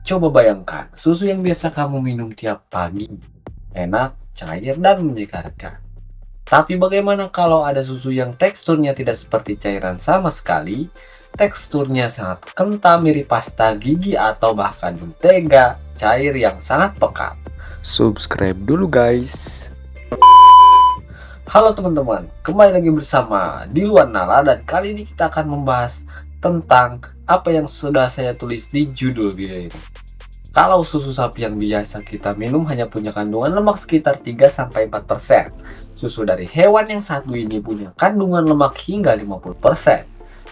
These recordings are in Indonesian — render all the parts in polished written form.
Coba bayangkan, susu yang biasa kamu minum tiap pagi, enak, cair, dan menyegarkan. Tapi bagaimana kalau ada susu yang teksturnya tidak seperti cairan sama sekali? Teksturnya sangat kental mirip pasta gigi atau bahkan mentega cair yang sangat pekat. Subscribe dulu guys. Halo teman-teman, kembali lagi bersama Di Luar Nalar, dan kali ini kita akan membahas tentang apa yang sudah saya tulis di judul video ini. Kalau susu sapi yang biasa kita minum hanya punya kandungan lemak sekitar 3-4%. Susu dari hewan yang satu ini punya kandungan lemak hingga 50%.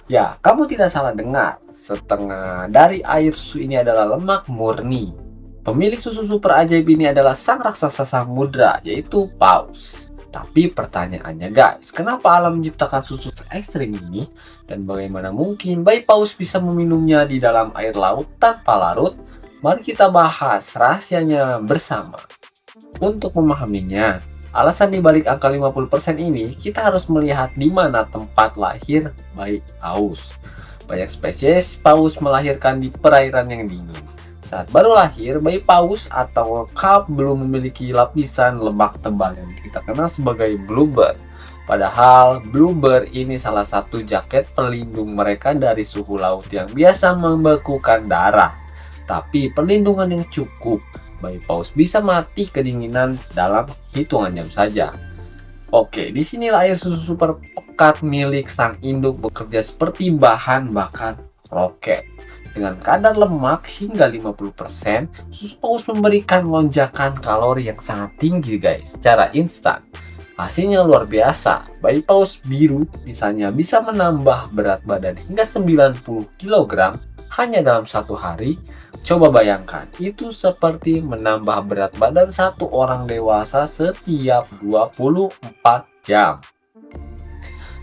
Ya, kamu tidak salah dengar. Setengah dari air susu ini adalah lemak murni. Pemilik susu super ajaib ini adalah sang raksasa samudra, yaitu paus. Tapi pertanyaannya guys, kenapa alam menciptakan susu se-ekstrim ini? Dan bagaimana mungkin bayi paus bisa meminumnya di dalam air laut tanpa larut? Mari kita bahas rahasianya bersama. Untuk memahaminya, alasan dibalik angka 50% ini, kita harus melihat di mana tempat lahir bayi paus. Banyak spesies paus melahirkan di perairan yang dingin. Saat baru lahir, bayi paus atau kalb belum memiliki lapisan lemak tebal yang kita kenal sebagai blubber. Padahal blubber ini salah satu jaket pelindung mereka dari suhu laut yang biasa membekukan darah. Tapi perlindungan yang cukup, bayi paus bisa mati kedinginan dalam hitungan jam saja. Oke, disinilah air susu super pekat milik sang induk bekerja seperti bahan bakar roket. Dengan kadar lemak hingga 50%, susu paus memberikan lonjakan kalori yang sangat tinggi guys, secara instan. Hasilnya luar biasa. Bayi paus biru misalnya bisa menambah berat badan hingga 90 kg hanya dalam satu hari. Coba bayangkan, itu seperti menambah berat badan satu orang dewasa setiap 24 jam.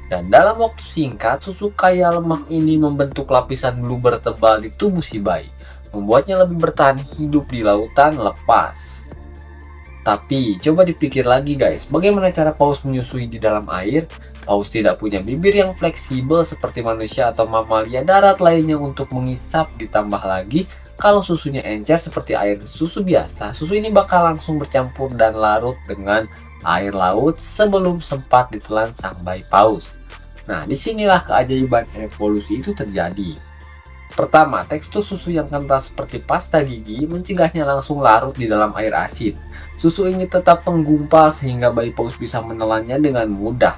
Dan dalam waktu singkat, susu kaya lemak ini membentuk lapisan blubber tebal di tubuh si bayi, membuatnya lebih bertahan hidup di lautan lepas. Tapi coba dipikir lagi guys, bagaimana cara paus menyusui di dalam air? Paus tidak punya bibir yang fleksibel seperti manusia atau mamalia darat lainnya untuk mengisap. Ditambah lagi, kalau susunya encer seperti air susu biasa, susu ini bakal langsung bercampur dan larut dengan air laut sebelum sempat ditelan sang bayi paus. Nah, disinilah keajaiban evolusi itu terjadi. Pertama, tekstur susu yang kental seperti pasta gigi mencegahnya langsung larut di dalam air asin. Susu ini tetap menggumpal sehingga bayi paus bisa menelannya dengan mudah.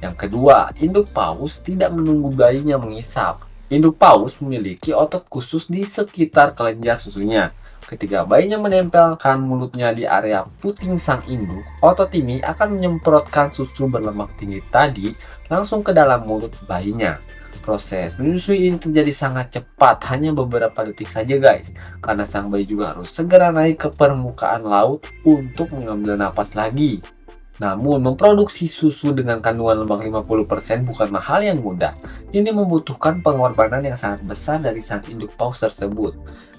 Yang kedua, induk paus tidak menunggu bayinya mengisap. Induk paus memiliki otot khusus di sekitar kelenjar susunya. Ketika bayinya menempelkan mulutnya di area puting sang induk, otot ini akan menyemprotkan susu berlemak tinggi tadi langsung ke dalam mulut bayinya. Proses menyusui ini terjadi sangat cepat, hanya beberapa detik saja guys, karena sang bayi juga harus segera naik ke permukaan laut untuk mengambil napas lagi. Namun, memproduksi susu dengan kandungan lemak 50% bukanlah hal yang mudah. Ini membutuhkan pengorbanan yang sangat besar dari sang induk paus tersebut.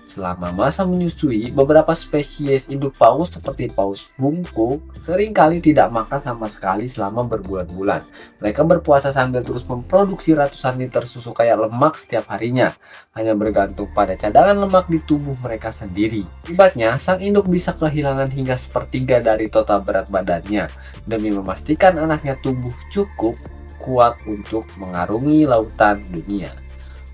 Selama masa menyusui, beberapa spesies induk paus seperti paus bungkuk seringkali tidak makan sama sekali selama berbulan-bulan. Mereka berpuasa sambil terus memproduksi ratusan liter susu kaya lemak setiap harinya, hanya bergantung pada cadangan lemak di tubuh mereka sendiri. Akibatnya, sang induk bisa kehilangan hingga sepertiga dari total berat badannya, demi memastikan anaknya tumbuh cukup kuat untuk mengarungi lautan dunia.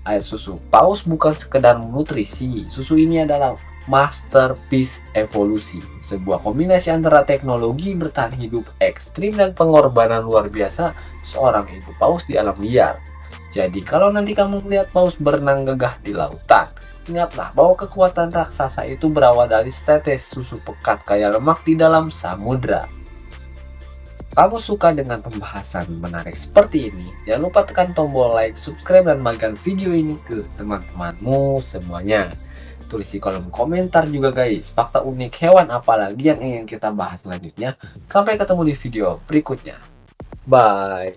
Air susu paus bukan sekedar nutrisi, susu ini adalah masterpiece evolusi, sebuah kombinasi antara teknologi bertahan hidup ekstrim dan pengorbanan luar biasa seorang ibu paus di alam liar. Jadi kalau nanti kamu melihat paus berenang gagah di lautan, ingatlah bahwa kekuatan raksasa itu berawal dari setetes susu pekat kaya lemak di dalam samudra. Kamu suka dengan pembahasan menarik seperti ini? Jangan lupa tekan tombol like, subscribe, dan bagikan video ini ke teman-temanmu semuanya. Tulis di kolom komentar juga guys, fakta unik hewan apa lagi yang ingin kita bahas selanjutnya. Sampai ketemu di video berikutnya. Bye.